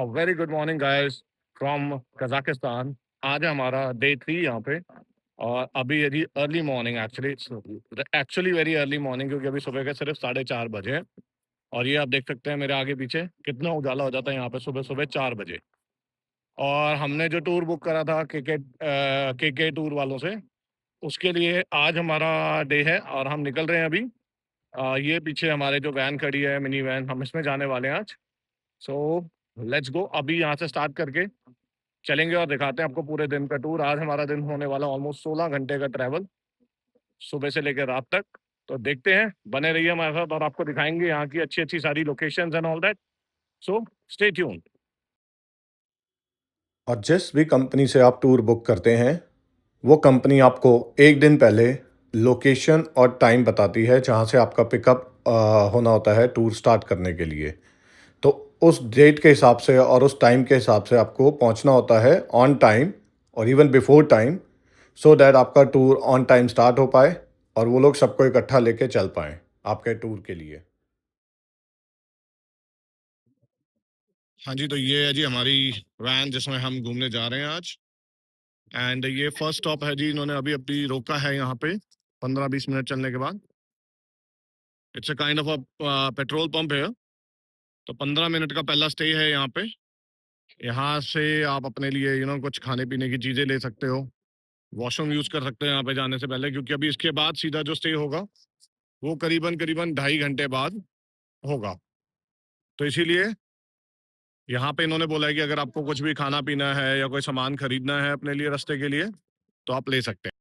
A very good morning guys from Kazakhstan. आज है हमारा डे 3 यहाँ पे। और अभी यदि early morning actually very early morning, क्योंकि अभी सुबह के सिर्फ 4:30 बजे हैं। और ये आप देख सकते हैं मेरे आगे पीछे कितना उजाला हो जाता है यहाँ पे सुबह सुबह 4 बजे। और हमने जो टूर बुक करा था के टूर वालों से, उसके लिए आज हमारा डे है और हम निकल रहे हैं अभी। ये पीछे हमारे जो वैन खड़ी है, मिनी वैन, हम इसमें जाने वाले हैं आज। सो लेट्स गो, अभी यहाँ से स्टार्ट करके चलेंगे और दिखाते हैं आपको पूरे दिन का टूर। आज हमारा दिन होने वाला ऑलमोस्ट 16 घंटे का ट्रैवल, सुबह से लेकर रात तक। तो देखते हैं, बने रहिए हमारे साथ और आपको दिखाएंगे यहाँ की अच्छी अच्छी सारी locations and all that. So stay tuned. और जिस भी कंपनी से आप टूर बुक करते हैं, वो कंपनी आपको एक दिन पहले लोकेशन और टाइम बताती है जहाँ से आपका पिकअप होना होता है टूर स्टार्ट करने के लिए। तो उस डेट के हिसाब से और उस टाइम के हिसाब से आपको पहुँचना होता है ऑन टाइम और even before time, so that आपका टूर ऑन टाइम स्टार्ट हो पाए और वो लोग सबको इकट्ठा लेके चल पाएँ आपके टूर के लिए। हाँ जी, तो ये है जी हमारी वैन जिसमें हम घूमने जा रहे हैं आज। एंड ये फर्स्ट स्टॉप है जी, इन्होंने अभी अभी रोका है यहाँ पे 15-20 मिनट चलने के बाद। It's a kind of a petrol pump है। तो 15 मिनट का पहला स्टे है यहाँ पे। यहाँ से आप अपने लिए कुछ खाने पीने की चीज़ें ले सकते हो। वॉशरूम यूज़ कर सकते हैं यहाँ पे जाने से पहले, क्योंकि अभी इसके बाद सीधा जो स्टे होगा वो करीबन करीबन 2.5 घंटे बाद होगा। तो इसीलिए यहाँ पे इन्होंने बोला है कि अगर आपको कुछ भी खाना पीना है या कोई सामान खरीदना है अपने लिए रास्ते के लिए, तो आप ले सकते हैं।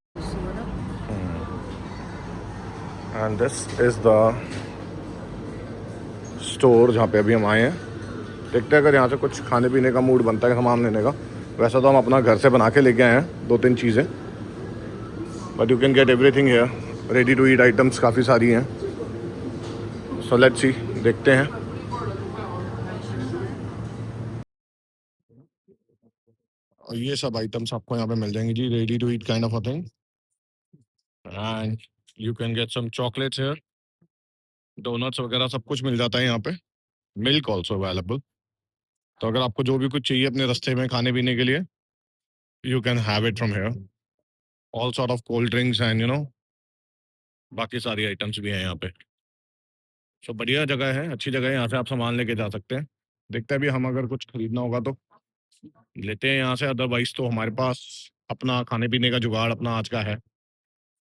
And this is the store जहाँ पे अभी हम आए हैं। देखते हैं अगर यहाँ से कुछ खाने पीने का मूड बनता है सामान लेने का। वैसा तो हम अपना घर से बना के लेके आए हैं 2-3 चीज़ें, but you can get everything here. Ready to eat items काफ़ी सारी हैं। सो लेट्स सी, देखते हैं। और ये सब आइटम्स आपको यहाँ पे मिल जाएंगे जी, ready to eat kind of a thing. And you can get some chocolates here, donuts वगैरह सब कुछ मिल जाता है यहाँ पे। Milk also available. तो अगर आपको जो भी कुछ चाहिए अपने रास्ते में खाने पीने के लिए, you can have it from here. All sort of cold drinks and बाकी सारी आइटम्स भी हैं यहाँ पे। सो बढ़िया जगह है, अच्छी जगह है, यहाँ से आप सामान लेके जा सकते हैं। देखते हैं अभी हम अगर कुछ खरीदना होगा तो लेते हैं यहाँ से, अदरवाइज तो हमारे पास अपना खाने पीने का जुगाड़ अपना आज का है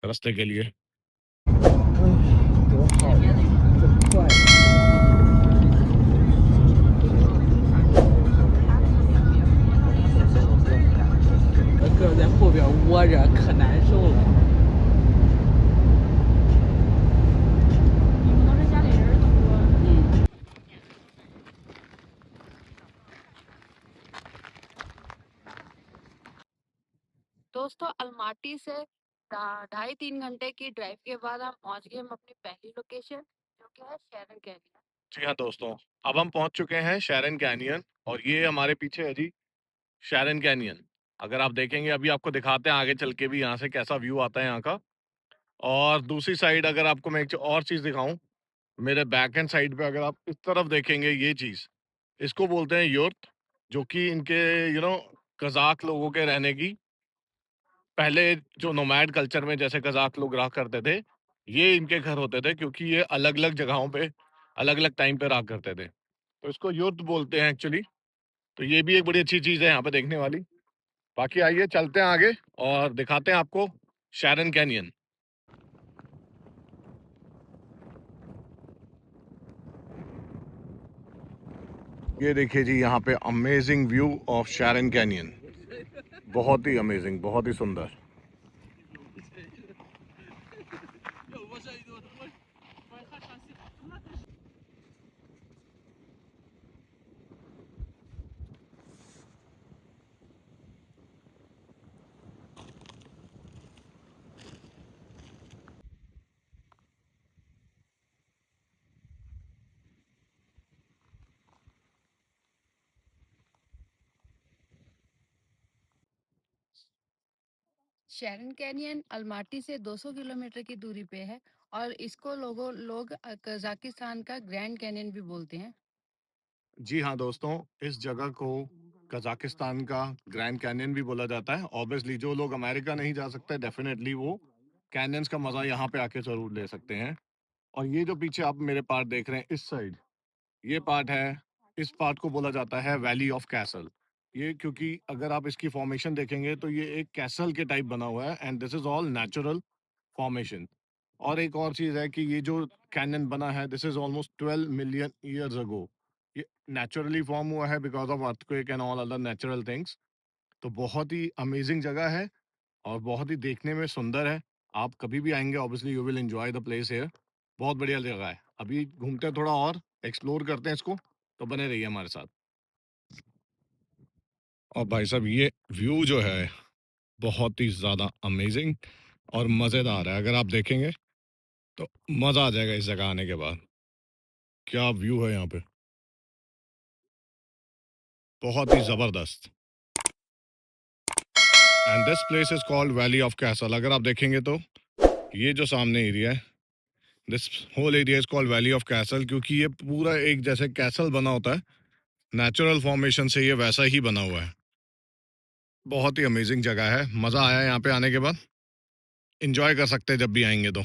रास्ते के लिए। 个在后边窝着，可难受了。你们都是家里人多。दोस्तों, अलमाटी से 2.5-3 घंटे की ड्राइव के बाद हम पहुंच गए हम अपनी पहली लोकेशन, जो कि है शेरन कैनियन। जी हाँ दोस्तों, अब हम पहुंच चुके हैं शैरन कैनियन और ये हमारे पीछे है जी शैरन कैनियन। अगर आप देखेंगे, अभी आपको दिखाते हैं आगे चल के भी यहाँ से कैसा व्यू आता है यहाँ का। और दूसरी साइड अगर आपको मैं एक और चीज़ दिखाऊं, मेरे बैक एंड साइड पे अगर आप इस तरफ देखेंगे, ये चीज़ इसको बोलते हैं योर्त, जो कि इनके कजाक लोगों के रहने की, पहले जो नोमैड कल्चर में जैसे कजाक लोग रहा करते थे, ये इनके घर होते थे, क्योंकि ये अलग अलग जगहों पे अलग अलग टाइम पे रहा करते थे। तो इसको युद्ध बोलते हैं एक्चुअली। तो ये भी एक बड़ी अच्छी चीज़ है यहाँ पे देखने वाली। बाकी आइए चलते हैं आगे और दिखाते हैं आपको शैरन कैनियन। ये देखिए जी, यहाँ पे amazing view of Sharon canyon. बहुत ही अमेजिंग, बहुत ही सुंदर। शेरन कैनियन अलमाटी से 200 किलोमीटर की दूरी पे है और इसको लोग कजाकिस्तान का ग्रैंड कैनियन भी बोलते हैं। जी हाँ दोस्तों, इस जगह को कजाकिस्तान का ग्रैंड कैनियन भी बोला जाता है। ऑब्वियसली जो लोग अमेरिका नहीं जा सकते डेफिनेटली वो कैनियंस का मजा यहाँ पे आके जरूर ले सकते हैं। और ये जो पीछे आप मेरे पार्ट देख रहे हैं इस साइड, ये पार्ट है, इस पार्ट को बोला जाता है वैली ऑफ कैसल। ये क्योंकि अगर आप इसकी फॉर्मेशन देखेंगे तो ये एक कैसल के टाइप बना हुआ है and this is all natural formation. और एक और चीज़ है कि ये जो कैनन बना है this is almost 12 million years ago. ये नेचुरली फॉर्म हुआ है because of earthquake and all other natural things. तो बहुत ही अमेजिंग जगह है और बहुत ही देखने में सुंदर है। आप कभी भी आएंगे obviously you will enjoy the place here. बहुत बढ़िया जगह है। अभी घूमते हैं थोड़ा और एक्सप्लोर करते हैं इसको, तो बने रहिए हमारे साथ। और भाई साहब ये व्यू जो है बहुत ही ज़्यादा अमेजिंग और मज़ेदार है। अगर आप देखेंगे तो मज़ा आ जाएगा इस जगह आने के बाद। क्या व्यू है यहाँ पे, बहुत ही ज़बरदस्त। And this place is called Valley of Castle. अगर आप देखेंगे तो ये जो सामने एरिया है this whole area is called Valley of Castle, क्योंकि ये पूरा एक जैसे कैसल बना होता है नेचुरल फॉर्मेशन से, ये वैसा ही बना हुआ है। बहुत ही अमेजिंग जगह है, मज़ा आया यहाँ पे आने के बाद। इंजॉय कर सकते हैं जब भी आएंगे तो।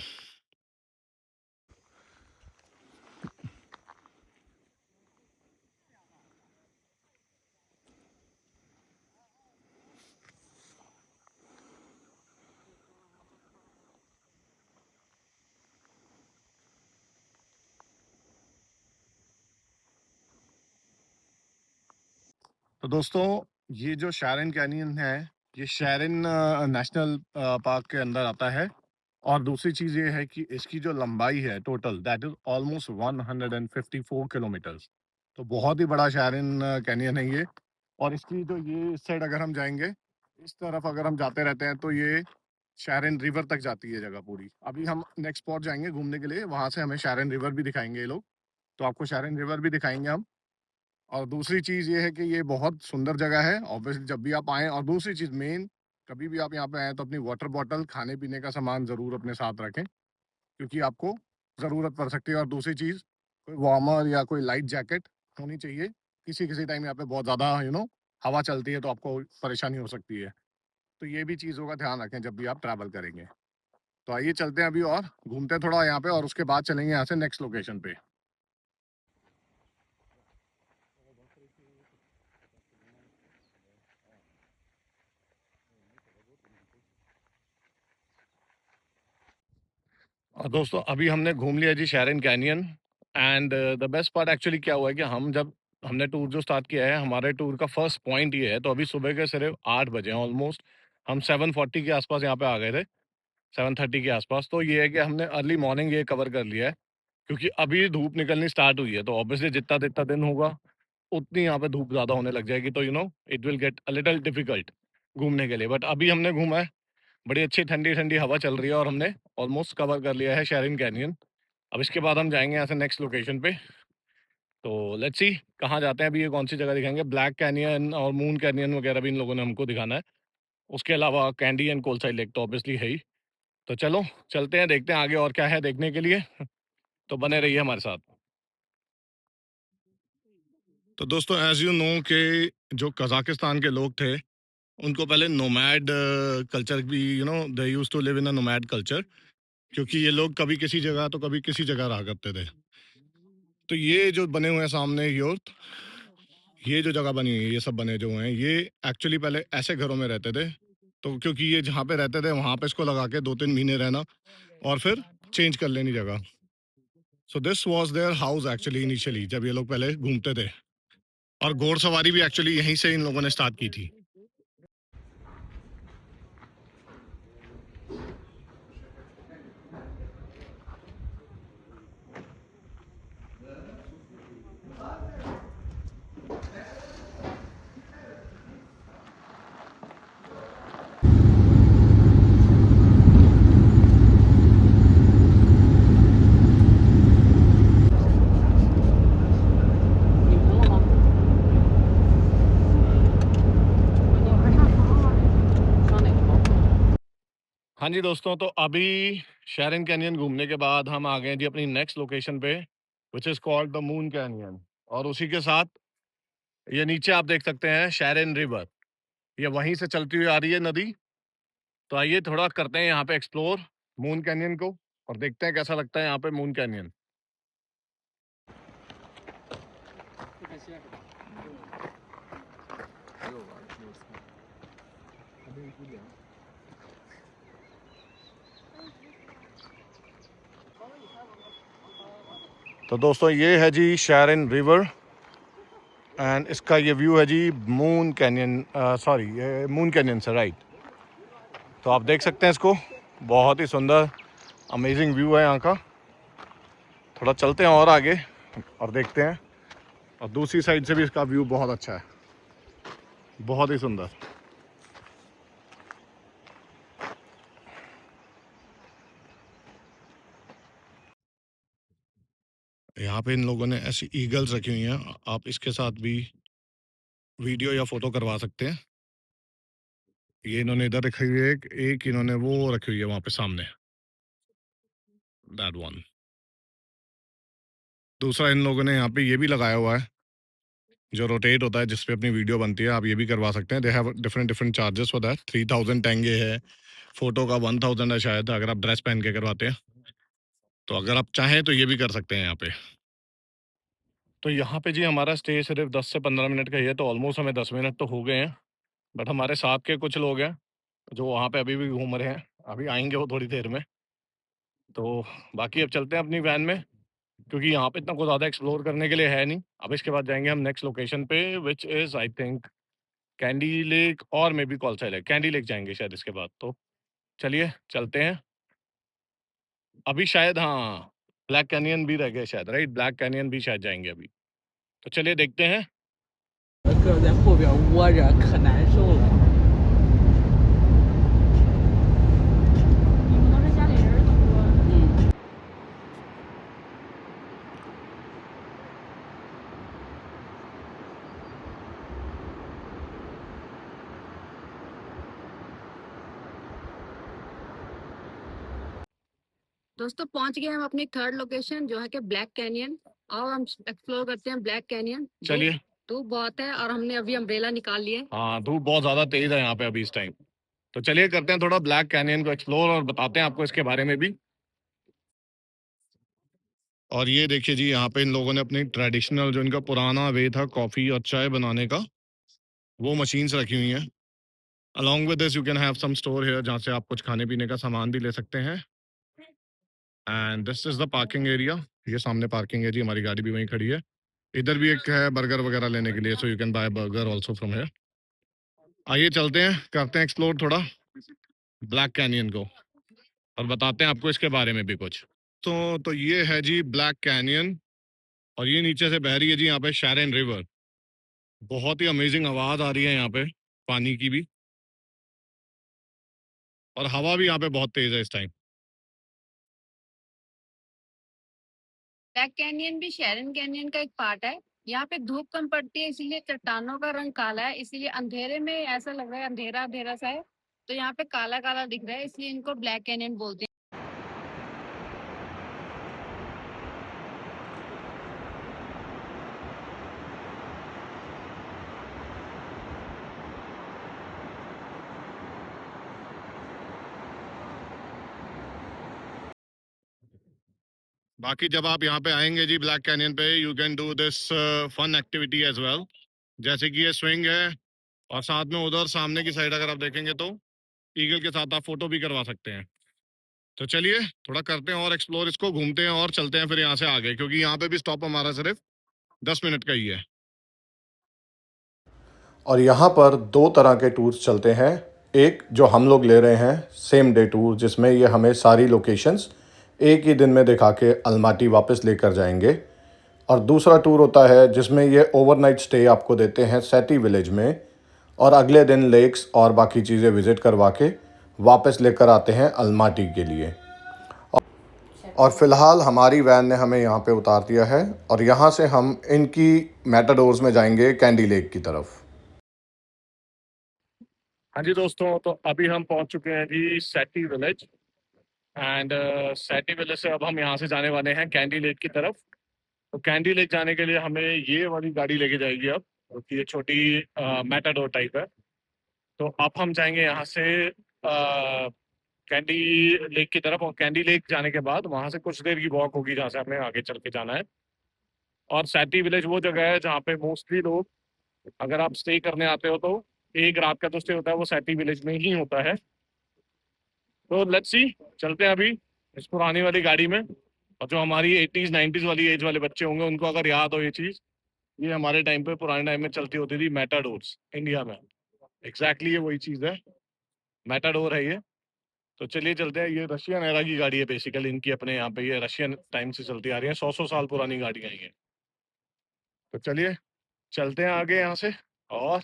तो दोस्तों ये जो शैरन कैनियन है ये शैरन नेशनल पार्क के अंदर आता है। और दूसरी चीज़ ये है कि इसकी जो लंबाई है total that is almost 154 kilometres. तो बहुत ही बड़ा शैरन कैनियन है ये। और इसकी जो ये इस साइड अगर हम जाएंगे, इस तरफ अगर हम जाते रहते हैं तो ये शैरन रिवर तक जाती है जगह पूरी। अभी हम नेक्स्ट स्पॉट जाएंगे घूमने के लिए, वहां से हमें शैरन रिवर भी दिखाएंगे ये लोग। तो आपको शैरन रिवर भी दिखाएंगे हम। और दूसरी चीज़ ये है कि ये बहुत सुंदर जगह है ऑब्वियसली जब भी आप आएँ। और दूसरी चीज़ मेन, कभी भी आप यहाँ पे आएँ तो अपनी वाटर बॉटल खाने पीने का सामान ज़रूर अपने साथ रखें, क्योंकि आपको ज़रूरत पड़ सकती है। और दूसरी चीज़, कोई वार्मर या कोई लाइट जैकेट होनी चाहिए। किसी किसी टाइम यहाँ पे बहुत ज़्यादा हवा चलती है तो आपको परेशानी हो सकती है। तो ये भी चीज़ों का ध्यान रखें जब भी आप ट्रैवल करेंगे। तो आइए चलते हैं अभी और घूमते हैं थोड़ा यहाँ पे, और उसके बाद चलेंगे यहाँ से नेक्स्ट लोकेशन पे। दोस्तों अभी हमने घूम लिया जी Charyn canyon. And the best part actually क्या हुआ है कि हम जब हमने टूर जो स्टार्ट किया है, हमारे टूर का फर्स्ट पॉइंट ये है। तो अभी सुबह के सिर्फ 8 बजे ऑलमोस्ट हम 7:40 के आसपास यहाँ पे आ गए थे, 7:30 के आसपास। तो ये है कि हमने अर्ली मॉर्निंग ये कवर कर लिया है, क्योंकि अभी धूप निकलनी स्टार्ट हुई है। तो ऑब्वियसली जितना जितना दिन होगा उतनी यहाँ पे धूप ज़्यादा होने लग जाएगी। तो it will get a little difficult घूमने के लिए। बट अभी हमने घूमा है, बड़ी अच्छी ठंडी ठंडी हवा चल रही है और हमने ऑलमोस्ट कवर कर लिया है शैरन कैनियन। अब इसके बाद हम जाएंगे यहाँ से नेक्स्ट लोकेशन पे। तो लेट्स सी कहाँ जाते हैं। अभी ये कौन सी जगह दिखाएंगे, ब्लैक कैनियन और मून कैनियन वगैरह भी इन लोगों ने हमको दिखाना है। उसके अलावा कैंडी एंड कोलसाई लेक तो ऑब्वियसली है ही। तो चलो चलते हैं, देखते हैं आगे और क्या है देखने के लिए। तो बने रहिए हमारे साथ। तो दोस्तों एज यू नो कि जो कजाकिस्तान के लोग थे उनको पहले नोमैड कल्चर भी they used to live in a nomad culture, क्योंकि ये लोग कभी किसी जगह तो कभी किसी जगह रहा करते थे। तो ये जो बने हुए हैं सामने यूर्थ, ये जो जगह बनी हुई है, ये सब बने जो हुए हैं, ये एक्चुअली पहले ऐसे घरों में रहते थे। तो क्योंकि ये जहाँ पे रहते थे वहाँ पे इसको लगा के 2-3 महीने रहना और फिर चेंज कर लेनी जगह। So this was their house actually initially जब ये लोग पहले घूमते थे। और घोड़सवारी भी एक्चुअली यहीं से इन लोगों ने स्टार्ट की थी। हाँ जी दोस्तों, तो अभी शैरन कैनियन घूमने के बाद हम आ गए जी अपनी नेक्स्ट लोकेशन पे, which is called the moon canyon. और उसी के साथ ये नीचे आप देख सकते हैं शैरन रिवर, ये वहीं से चलती हुई आ रही है नदी। तो आइए थोड़ा करते हैं यहाँ पे एक्सप्लोर मून कैनियन को और देखते हैं कैसा लगता है यहाँ पे मून कैनियन। तो दोस्तों ये है जी शैरन रिवर एंड इसका ये व्यू है जी मून कैनियन, सॉरी ये मून कैनियन से राइट। तो आप देख सकते हैं इसको, बहुत ही सुंदर अमेजिंग व्यू है यहाँ का। थोड़ा चलते हैं और आगे और देखते हैं, और दूसरी साइड से भी इसका व्यू बहुत अच्छा है, बहुत ही सुंदर। यहाँ पे इन लोगों ने ऐसी ईगल्स रखी हुई हैं, आप इसके साथ भी वीडियो या फोटो करवा सकते हैं। ये इन्होंने इधर रखी हुई है, एक इन्होंने वो रखी हुई है वहां पे सामने, दैट वन। दूसरा इन लोगों ने यहाँ पे ये भी लगाया हुआ है जो रोटेट होता है, जिसपे अपनी वीडियो बनती है, आप ये भी करवा सकते हैं। They have different different charges for that. 3000 टेंगे है, फोटो का 1000 है शायद, अगर आप ड्रेस पहन के करवाते हैं। तो अगर आप चाहें तो ये भी कर सकते हैं यहाँ पे। तो यहाँ पे जी हमारा स्टे सिर्फ 10 से 15 मिनट का ही है, तो ऑलमोस्ट हमें 10 मिनट तो हो गए हैं। बट हमारे साथ के कुछ लोग हैं जो वहाँ पे अभी भी घूम रहे हैं, अभी आएंगे वो थोड़ी देर में। तो बाकी अब चलते हैं अपनी वैन में, क्योंकि यहाँ पे इतना कुछ ज़्यादा एक्सप्लोर करने के लिए है नहीं। अब इसके बाद जाएंगे हम नेक्स्ट लोकेशन पे, which is I think candy lake और मे बी कौल सा लेक, कैंडी लेक जाएंगे शायद इसके बाद। तो चलिए चलते हैं। अभी शायद हाँ ब्लैक कैनियन भी रह गए शायद, राइट, ब्लैक कैनियन भी शायद जाएंगे अभी। तो चलिए देखते हैं। 个在后边窝着可难受了。你们都是家里人多。嗯， दोस्तों पहुंच गए हम अपनी थर्ड लोकेशन जो है कि ब्लैक कैनियन। और हम एक्सप्लोर करते हैं ब्लैक कैनियन। चलिए। धूप बहुत है और हमने अभी अम्ब्रेला निकाल लिए। हाँ धूप बहुत ज़्यादा तेज है यहाँ पे अभी इस टाइम। तो चलिए करते हैं थोड़ा ब्लैक कैनियन को एक्सप्लोर और बताते हैं आपको इसके बारे में भी। और ये देखिए जी, यहाँ पे इन लोगों ने अपनी ट्रेडिशनल जो इनका पुराना वे था कॉफ़ी और चाय बनाने का, वो मशीन्स रखी हुई हैं। Along with this you can have some store here, जहाँ से आप कुछ खाने पीने का सामान भी ले सकते हैं। And this is the parking area. ये सामने पार्किंग है जी, हमारी गाड़ी भी वहीं खड़ी है। इधर भी एक है बर्गर वगैरह लेने के लिए, so you can buy burger also from here. आइए चलते हैं, करते हैं एक्सप्लोर थोड़ा ब्लैक कैनियन को और बताते हैं आपको इसके बारे में भी कुछ। तो ये है जी ब्लैक कैनियन, और ये नीचे से बह रही है जी यहाँ पे शैरन रिवर। बहुत ही अमेजिंग आवाज़ आ रही है यहाँ पे पानी की भी, और हवा भी यहाँ पे बहुत तेज है इस टाइम। ब्लैक कैनियन भी शैरन कैनियन का एक पार्ट है। यहाँ पे धूप कम पड़ती है इसीलिए चट्टानों का रंग काला है, इसीलिए अंधेरे में ऐसा लग रहा है अंधेरा अंधेरा सा है। तो यहाँ पे काला काला दिख रहा है, इसलिए इनको ब्लैक कैनियन बोलते हैं। बाकी जब आप यहाँ पे आएंगे जी ब्लैक कैनियन पे, you can do this fun activity as well, जैसे कि ये स्विंग है, और साथ में उधर सामने की साइड अगर आप देखेंगे तो ईगल के साथ आप फोटो भी करवा सकते हैं। तो चलिए थोड़ा करते हैं और एक्सप्लोर इसको, घूमते हैं और चलते हैं फिर यहाँ से आगे, क्योंकि यहाँ पे भी स्टॉप हमारा सिर्फ 10 मिनट का ही है। और यहाँ पर दो तरह के टूर्स चलते हैं। एक जो हम लोग ले रहे हैं सेम डे टूर, जिसमें ये हमें सारी लोकेशंस एक ही दिन में दिखा के अलमाटी वापस लेकर जाएंगे। और दूसरा टूर होता है जिसमें ये ओवरनाइट स्टे आपको देते हैं सैटी विलेज में, और अगले दिन लेक्स और बाकी चीज़ें विज़िट करवा के वापस लेकर आते हैं अलमाटी के लिए। और फ़िलहाल हमारी वैन ने हमें यहाँ पे उतार दिया है, और यहाँ से हम इनकी मैटाडोर्स में जाएंगे कैंडी लेक की तरफ। हाँ जी दोस्तों, तो अभी हम पहुंच चुके हैं जी सैटी विलेज, एंड सैटी विलेज से अब हम यहाँ से जाने वाले हैं कैंडी लेक की तरफ। तो कैंडी लेक जाने के लिए हमें ये वाली गाड़ी लेके जाएगी अब, क्योंकि ये छोटी मैटाडोर टाइप है। तो अब हम जाएंगे यहाँ से कैंडी लेक की तरफ, और कैंडी लेक जाने के बाद वहां से कुछ देर की वॉक होगी जहाँ से हमें आगे चल के जाना है। और सैटी विलेज वो जगह है जहाँ पे मोस्टली लोग, अगर आप स्टे करने आते हो तो एक रात का तो स्टे होता है वो सैटी विलेज में ही होता है। तो लेट्स सी, चलते हैं अभी इस पुरानी वाली गाड़ी में। और जो हमारी 80s 90s वाली एज वाले बच्चे होंगे उनको अगर याद हो ये चीज़, ये हमारे टाइम पे पुराने टाइम में चलती होती थी मेटाडोर्स इंडिया में। एग्जैक्टली ये वही चीज़ है, मेटाडोर है ये। तो चलिए चलते हैं। ये रशियन एरा की गाड़ी है बेसिकली इनकी, अपने यहाँ पे ये रशियन टाइम से चलती आ रही है, 100 साल पुरानी गाड़ियाँ हैं ये। तो चलिए चलते हैं आगे यहाँ से और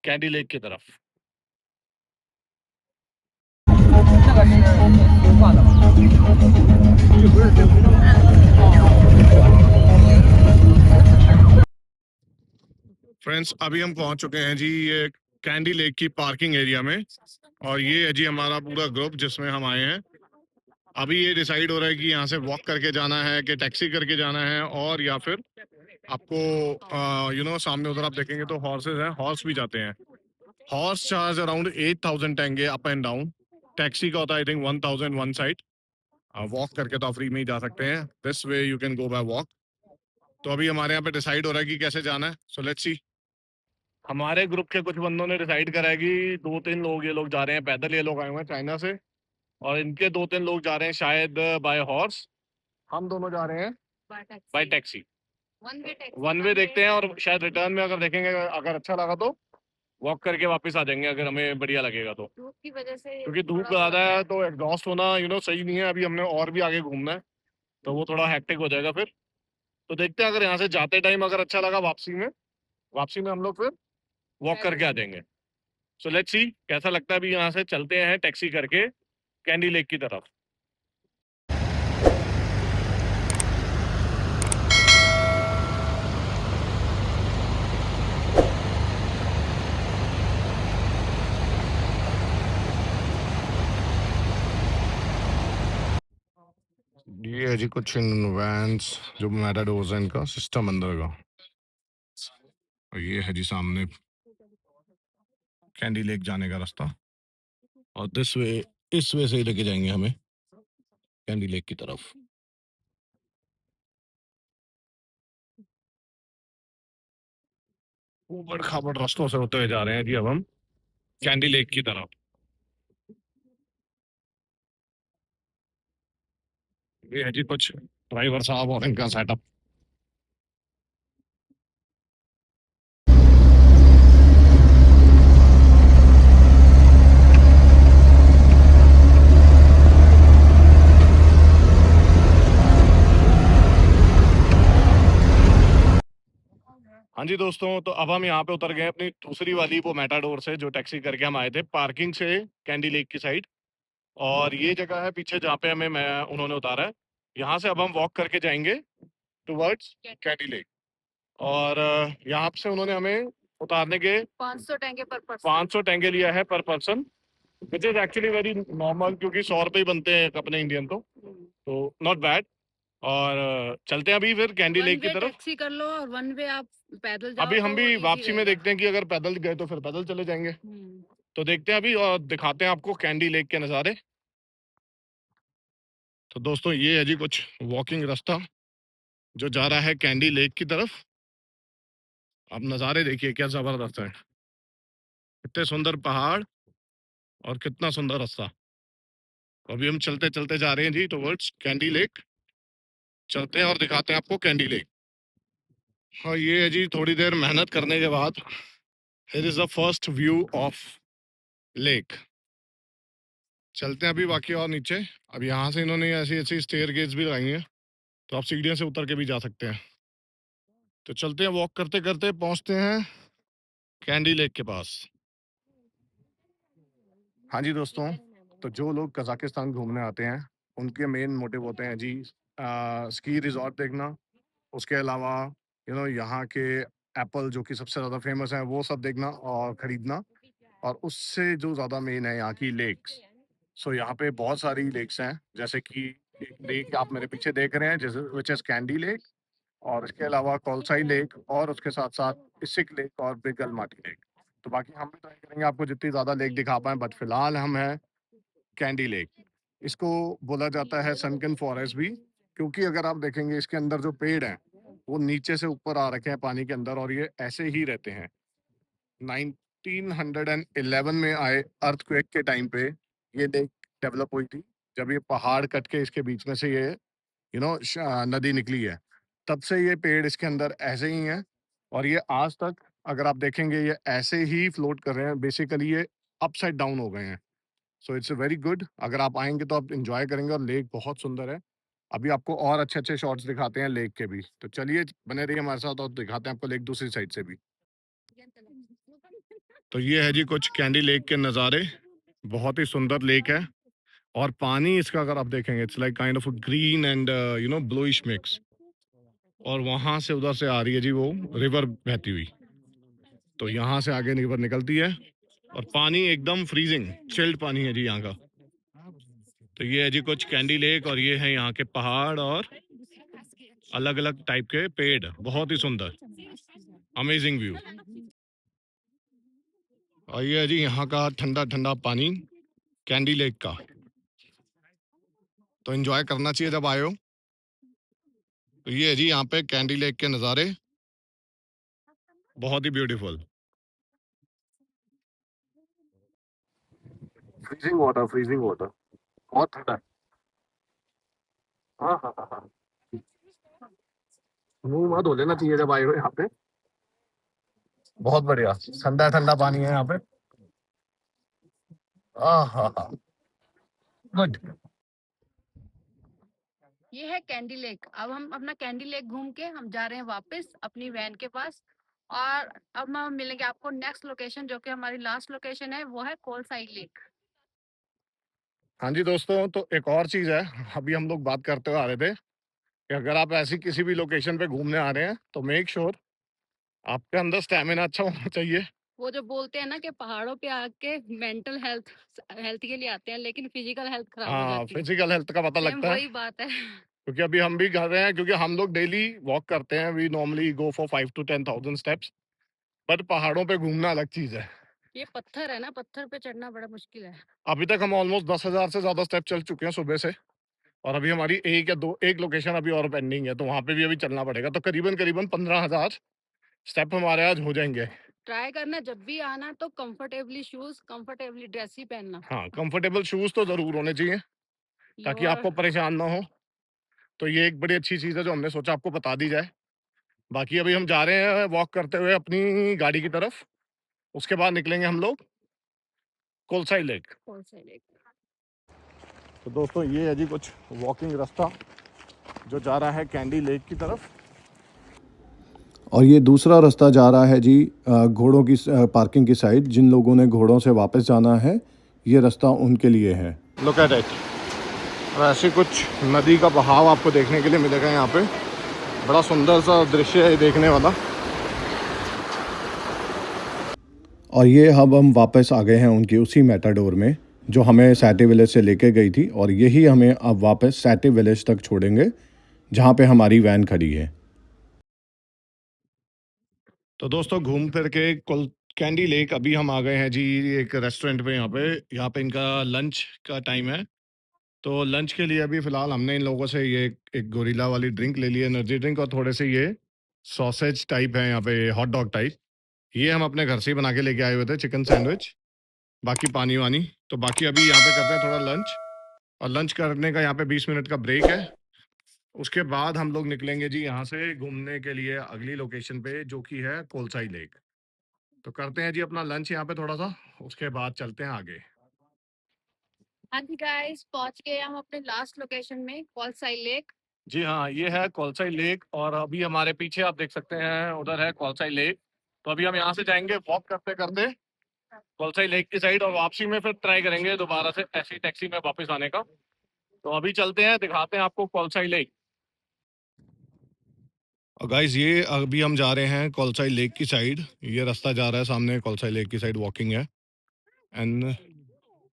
कैंडी लेक की तरफ। 那个是孵化的吗？这不是这不是。 फ्रेंड्स अभी हम पहुंच चुके हैं जी ये कैंडी लेक की पार्किंग एरिया में, और ये है जी हमारा पूरा ग्रुप जिसमें हम आए हैं। अभी ये डिसाइड हो रहा है कि यहाँ से वॉक करके जाना है कि टैक्सी करके जाना है, और या फिर आपको सामने उधर आप देखेंगे तो हॉर्सेस हैं, हॉर्स भी जाते हैं। हॉर्स चार्ज अराउंड 8000 टेंगे अप एंड डाउन। टैक्सी का होता है I think 1000 one side. Walk करके तो आप फ्री में ही जा सकते हैं, this way you can go bye walk. तो अभी हमारे यहाँ पे डिसाइड हो रहा है कि कैसे जाना है, सो लेट्स सी। हमारे ग्रुप के कुछ बंदों ने डिसाइड करा है कि 2-3 लोग ये लोग जा रहे हैं पैदल, ये लोग आए हुए हैं चाइना से, और इनके 2-3 लोग जा रहे हैं शायद बाय हॉर्स। हम दोनों जा रहे हैं बाय टैक्सी। वन वे देखते हैं, और शायद रिटर्न में अगर देखेंगे अगर अच्छा लगा तो वॉक करके वापस आ जाएंगे अगर हमें बढ़िया लगेगा तो। धूप की वजह से, क्योंकि धूप ज़्यादा है तो एग्जॉस्ट होना सही नहीं है। अभी हमने और भी आगे घूमना है तो वो थोड़ा हैक्टिक हो जाएगा फिर। तो देखते हैं, अगर यहाँ से जाते टाइम अगर अच्छा लगा, वापसी में हम लोग फिर वॉक करके आ जाएंगे। सो लेट्स सी कैसा लगता है। अभी यहाँ से चलते हैं टैक्सी करके कैंडी लेक की तरफ। ये है जी कुछ इन वैन्स जो मैटाडोर्स है इनका सिस्टम अंदर का। और ये है जी सामने कैंडी लेक जाने का रास्ता, और इस वे से ही लेके जाएंगे हमें कैंडी लेक की तरफ। ऊबड़ खाबड़ रास्तों से होते हुए जा रहे हैं जी अब हम कैंडी लेक की तरफ। ये है जी कुछ ड्राइवर साहब और इनका सेटअप। हाँ जी दोस्तों, तो अब हम यहाँ पे उतर गए अपनी दूसरी वाली वो मेटाडोर से जो टैक्सी करके हम आए थे पार्किंग से कैंडी लेक की साइड। और ये जगह है पीछे जहाँ पे उन्होंने उतारा है। यहाँ से अब हम वॉक करके जाएंगे टुवर्ड्स कैंडी लेक। और यहाँ से उन्होंने हमें उतारने के 500 टेंगे लिया है पर person, which is actually very normal, क्योंकि 100 रुपये ही बनते हैं अपने इंडियन तो नॉट बैड। और चलते हैं अभी फिर कैंडी लेक की तरफ। टैक्सी कर लो और वन वे आप पैदल जाओ। अभी हम तो भी easy वापसी में रहेगा। देखते हैं कि अगर पैदल गए तो फिर पैदल चले जाएंगे। तो देखते हैं अभी और दिखाते हैं आपको कैंडी लेक के नज़ारे। तो दोस्तों ये है जी कुछ वॉकिंग रास्ता जो जा रहा है कैंडी लेक की तरफ। आप नज़ारे देखिए क्या ज़बरदस्त है, कितने सुंदर पहाड़ और कितना सुंदर रास्ता। अभी हम चलते चलते जा रहे हैं जी टुवर्ड्स कैंडी लेक। चलते हैं और दिखाते हैं आपको कैंडी लेक। हाँ ये है जी थोड़ी देर मेहनत करने के बाद here is the first view of lake. चलते हैं अभी बाकी और नीचे। अब यहाँ से इन्होंने ऐसी ऐसी स्टेयर गेट्स भी लगाई हैं तो आप सीढ़ियों से उतर के भी जा सकते हैं। तो चलते हैं, वॉक करते करते पहुँचते हैं कैंडी लेक के पास। हाँ जी दोस्तों, तो जो लोग कजाकिस्तान घूमने आते हैं उनके मेन मोटिव होते हैं जी स्की रिजॉर्ट देखना, उसके अलावा यहाँ के एप्पल जो कि सबसे ज़्यादा फेमस हैं वो सब देखना और ख़रीदना, और उससे जो ज़्यादा मेन है यहाँ की लेक्स। सो यहाँ पे बहुत सारी लेक्स हैं, जैसे कि एक लेक आप मेरे पीछे देख रहे हैं जैसे विच इज़ कैंडी लेक, और इसके अलावा कौलसाई लेक, और उसके साथ साथ इसिक लेक और बिग अलमाटी लेक। तो बाकी हम भी ट्राई करेंगे आपको जितनी ज़्यादा लेक दिखा पाएँ, बट फिलहाल हम हैं कैंडी लेक। इसको बोला जाता है सनकन फॉरेस्ट भी, क्योंकि अगर आप देखेंगे इसके अंदर जो पेड़ हैं, वो नीचे से ऊपर आ रखे हैं पानी के अंदर और ये ऐसे ही रहते हैं। 1911 में आए अर्थक्वेक के टाइम पे ये लेक डेवलप हुई थी, जब ये पहाड़ कट के इसके बीच में से ये नदी निकली है। तब से ये पेड़ इसके अंदर ऐसे ही हैं और ये आज तक अगर आप देखेंगे ये ऐसे ही फ्लोट कर रहे हैं। बेसिकली ये अपसाइड डाउन हो गए हैं। So it's very good. अगर आप आएंगे तो आप इंजॉय करेंगे और लेक बहुत सुंदर है। अभी आपको और अच्छे अच्छे शॉट्स दिखाते हैं लेक के भी, तो चलिए बने रहिए हमारे साथ और दिखाते हैं आपको लेक दूसरी साइड से भी। तो ये है जी कुछ कैंडी लेक के नज़ारे। बहुत ही सुंदर लेक है और पानी इसका अगर आप देखेंगे it's like kind of green and bluish mix. और वहां से उधर से आ रही है जी वो रिवर बहती हुई। तो यहाँ से आगे रिवर निकलती है और पानी एकदम फ्रीजिंग चिल्ड पानी है जी यहाँ का। तो ये है जी कुछ कैंडी लेक और ये है यहाँ के पहाड़ और अलग अलग टाइप के पेड़। बहुत ही सुंदर अमेजिंग व्यू। और ये है जी यहाँ का ठंडा ठंडा पानी कैंडी लेक का। तो एंजॉय करना चाहिए जब आए हो। तो ये है जी यहाँ पे कैंडी लेक के नज़ारे, बहुत ही beautiful. Freezing water, freezing water, बहुत ठंडा है। हाँ हाँ हाँ हाँ, मुंह मत धो लेना चाहिए जब आए हो यहाँ पे। बहुत बढ़िया ठंडा ठंडा पानी है यहाँ पे। हाँ हाँ हाँ, गुड। ये है कैंडी लेक। अब हम अपना कैंडी लेक घूम के हम जा रहे हैं वापस अपनी वैन के पास। और अब हम मिलेंगे आपको नेक्स्ट लोकेशन, जो कि हमारी लास्ट लोकेशन है, वो है कोलसाई लेक। हाँ जी दोस्तों, तो एक और चीज़ है, अभी हम लोग बात करते हुए आ रहे थे कि अगर आप ऐसी किसी भी लोकेशन पे घूमने आ रहे हैं तो मेक श्योर आपके अंदर स्टैमिना अच्छा होना चाहिए। वो जो बोलते हैं ना कि पहाड़ों पे आके मेंटल हेल्थ हेल्थ के लिए आते हैं, लेकिन फिजिकल हेल्थ खराब हो हाँ, जाती है। फिजिकल हेल्थ का पता सेम लगता है, वही बात है। क्योंकि अभी हम भी कर रहे हैं, क्योंकि हम लोग डेली वॉक करते हैं। We normally go for 5 to 10,000 steps, but पहाड़ों पे घूमना अलग चीज़ है। ये पत्थर है ना, पत्थर पे चढ़ना बड़ा मुश्किल है। अभी तक हम ऑलमोस्ट 10,000 से ज़्यादा स्टेप चल चुके हैं सुबह से, और अभी हमारी एक लोकेशन अभी और पेंडिंग है, तो वहाँ पे भी अभी चलना पड़ेगा। तो करीबन करीबन 15,000 स्टेप हमारे आज हो जाएंगे। ट्राई करना जब भी आना तो कंफर्टेबली शूज, कंफर्टेबली ड्रेस ही पहनना। हाँ, कंफर्टेबल शूज तो जरूर होने चाहिए ताकि आपको परेशान ना हो। तो ये एक बड़ी अच्छी चीज़ है जो हमने सोचा आपको बता दी जाए। बाकी अभी हम जा रहे हैं वॉक करते हुए अपनी गाड़ी की तरफ। उसके बाद निकलेंगे हम लोग कोलसाई लेक। कोलसाई लेक। तो दोस्तों ये है जी कुछ वॉकिंग रास्ता जो जा रहा है कैंडी लेक की तरफ। और ये दूसरा रास्ता जा रहा है जी घोड़ों की पार्किंग की साइड। जिन लोगों ने घोड़ों से वापस जाना है ये रास्ता उनके लिए है। Look at it. और ऐसे कुछ नदी का बहाव आपको देखने के लिए मिलेगा यहाँ पे। बड़ा सुंदर सा दृश्य है देखने वाला। और ये अब हम वापस आ गए हैं उनकी उसी मेटाडोर में जो हमें सैटे विलेज से लेके गई थी, और यही हमें अब वापस सैटे विलेज तक छोड़ेंगे जहाँ पे हमारी वैन खड़ी है। तो दोस्तों घूम फिर के कैंडी लेक अभी हम आ गए हैं जी एक रेस्टोरेंट पे। यहाँ पे इनका लंच का टाइम है। तो लंच के लिए अभी फ़िलहाल हमने इन लोगों से ये एक गोरिल्ला वाली ड्रिंक ले ली है, एनर्जी ड्रिंक, और थोड़े से ये सॉसेज टाइप है यहाँ पे, हॉट डॉग टाइप। ये हम अपने घर से ही बना के लेके आए हुए थे, चिकन सैंडविच। बाकी पानी वानी। तो बाकी अभी यहाँ पे करते हैं थोड़ा लंच, और लंच करने का यहाँ पे 20 मिनट का ब्रेक है। उसके बाद हम लोग निकलेंगे जी यहाँ से घूमने के लिए अगली लोकेशन पे, जो कि है कोलसाई लेक। तो करते हैं जी अपना लंच यहाँ पे थोड़ा सा, उसके बाद चलते हैं आगे। हाँ जी गाइस, पहुंच गए हम अपने लास्ट लोकेशन में, कोलसाई लेक। जी हाँ, ये है कोलसाई लेक, और अभी हमारे पीछे आप देख सकते हैं उधर है कोलसाई लेक। तो अभी हम यहाँ से जाएंगे वॉक करते करते कोलसाई लेक की साइड, और वापसी में फिर ट्राई करेंगे दोबारा से ऐसी टैक्सी में वापस आने का। तो अभी चलते हैं, दिखाते हैं आपको कोलसाई लेक। और गाइस ये अभी हम जा रहे हैं कोलसाई लेक की साइड। ये रास्ता जा रहा है सामने कोलसाई लेक की साइड, वॉकिंग है। एंड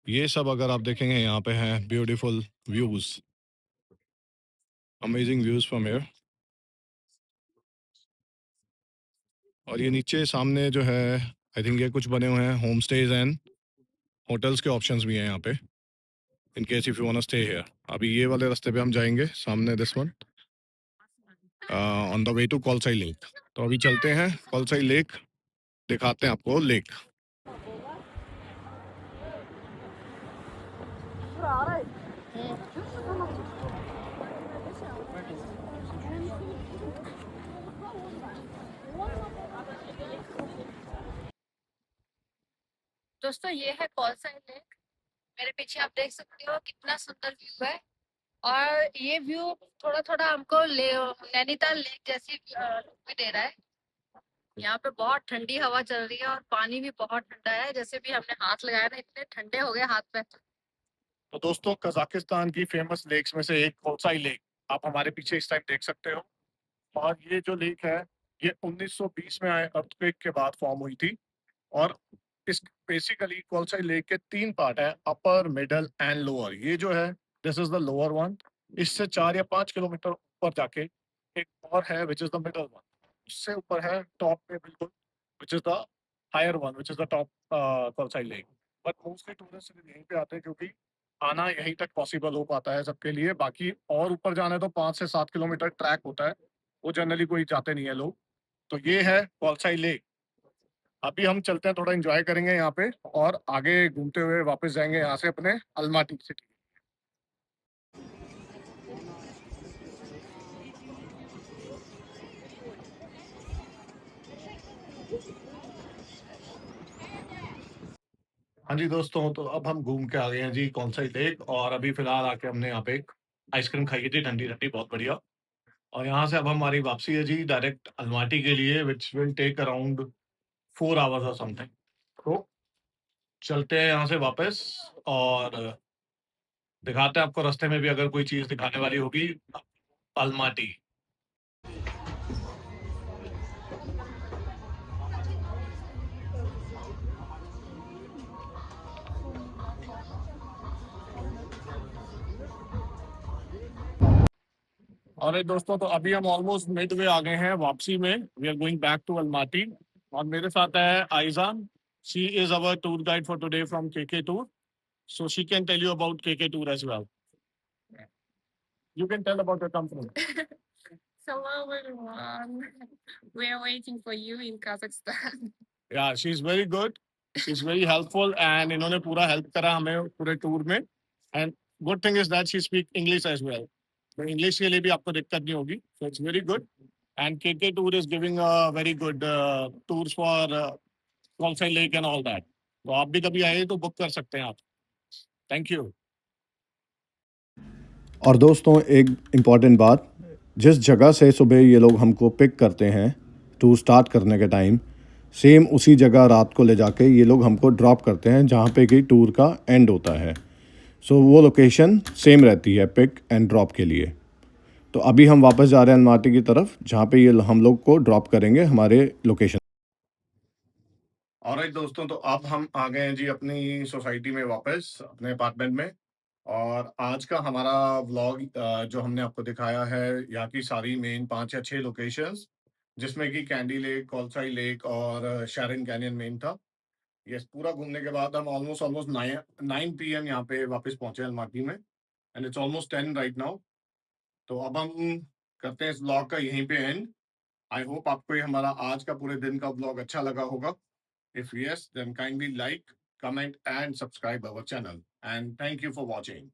ये सब अगर आप देखेंगे यहाँ पे हैं beautiful views, amazing views from here. और ये नीचे सामने जो है आई थिंक ये कुछ बने हुए हैं होम स्टेज एंड होटल्स के ऑप्शंस भी हैं यहाँ पे in case if you want to stay here. अभी ये वाले रास्ते पे हम जाएंगे सामने this one on the way to Kolsai lake. तो अभी चलते हैं कौलसाई लेक, दिखाते हैं आपको लेक। दोस्तों ये है कौलसाई लेक। मेरे पीछे आप देख सकते हो कितना सुंदर व्यू है। और ये व्यू थोड़ा थोड़ा हमको नैनीताल लेक जैसी लुक भी दे रहा है। यहाँ पे बहुत ठंडी हवा चल रही है और पानी भी बहुत ठंडा है। जैसे भी हमने हाथ लगाया ना, इतने ठंडे हो गए हाथ पे। तो दोस्तों कजाकिस्तान की फेमस लेक्स में से एक कौलसाई लेक आप हमारे पीछे इस टाइम देख सकते हो। और ये जो लेक है ये 1920 में आए अर्थक्वेक के बाद फॉर्म हुई थी। और इस बेसिकली कौलसाई लेक के 3 पार्ट है, अपर मिडल एंड लोअर। ये जो है this is the lower one. इससे 4 या 5 किलोमीटर ऊपर जाके एक और है which is the middle one. उससे ऊपर है टॉप पे बिल्कुल which is the higher one which is the top Kolsai lake. But mostly tourist यहीं पे आते हैं क्योंकि आना यहीं तक पॉसिबल हो पाता है सबके लिए। बाकी और ऊपर जाना है तो 5 से 7 किलोमीटर ट्रैक होता है, वो जनरली कोई जाते नहीं है लोग। तो ये है कौलसाई लेक। अभी हम चलते हैं, थोड़ा एंजॉय करेंगे यहाँ पे और आगे घूमते हुए वापस जाएंगे यहाँ से अपने अल्माटी सिटी। हाँ जी दोस्तों, तो अब हम घूम के आ गए हैं जी कौनसाई लेक। और अभी फिलहाल आके हमने यहाँ पे एक आइसक्रीम खाई थी ठंडी ठंडी, बहुत बढ़िया। और यहाँ से अब हमारी वापसी है जी डायरेक्ट अल्माटी के लिए which will take around 4 hours और समथिंग। तो चलते हैं यहाँ से वापस और दिखाते हैं आपको रास्ते में भी अगर कोई चीज दिखाने वाली होगी अल्माटी। और दोस्तों तो अभी हम ऑलमोस्ट मिड वे आ गए हैं वापसी में। We are going back to Almaty. और मेरे साथ है Aizhan, she is our tour guide for today from KK tour, so she can tell you about KK Tour as well. You can tell about your company. Hello everyone. We are waiting for you in Kazakhstan. Yeah, she's very good. She's very helpful and इन्होंने पूरा help करा हमें पूरे tour में। And good thing is that she speak English as well. तो English के लिए भी आपको दिक्कत नहीं होगी. So it's very good. And KK Tour is giving a very good tours for Konsai Lake and all that. तो आप भी कभी आए तो बुक कर सकते हैं आप। Thank you. और दोस्तों एक इम्पॉर्टेंट बात, जिस जगह से सुबह ये लोग हमको पिक करते हैं टूर स्टार्ट करने के टाइम, सेम उसी जगह रात को ले जाके ये लोग हमको ड्रॉप करते हैं जहाँ पे कि टूर का एंड होता है। सो वो लोकेशन सेम रहती है पिक एंड ड्रॉप के लिए। तो अभी हम वापस जा रहे हैं अल्माटी की तरफ जहाँ पे ये हम लोग को ड्रॉप करेंगे हमारे लोकेशन। ऑलराइट दोस्तों, तो अब हम आ गए हैं जी अपनी सोसाइटी में वापस अपने अपार्टमेंट में। और आज का हमारा व्लॉग जो हमने आपको दिखाया है यहाँ की सारी मेन 5 या 6 लोकेशंस, जिसमें कि कैंडी लेक, कौलसाई लेक और शैरन कैनियन मेन था। ये पूरा घूमने के बाद हम ऑलमोस्ट 9 PM यहाँ पे वापस पहुंचे अल्माटी में and it's almost 10 right now. तो अब हम करते हैं इस व्लॉग का यहीं पे एंड। आई होप आपको ये हमारा आज का पूरे दिन का व्लॉग अच्छा लगा होगा। If yes, then kindly like, comment and subscribe our channel. And thank you for watching.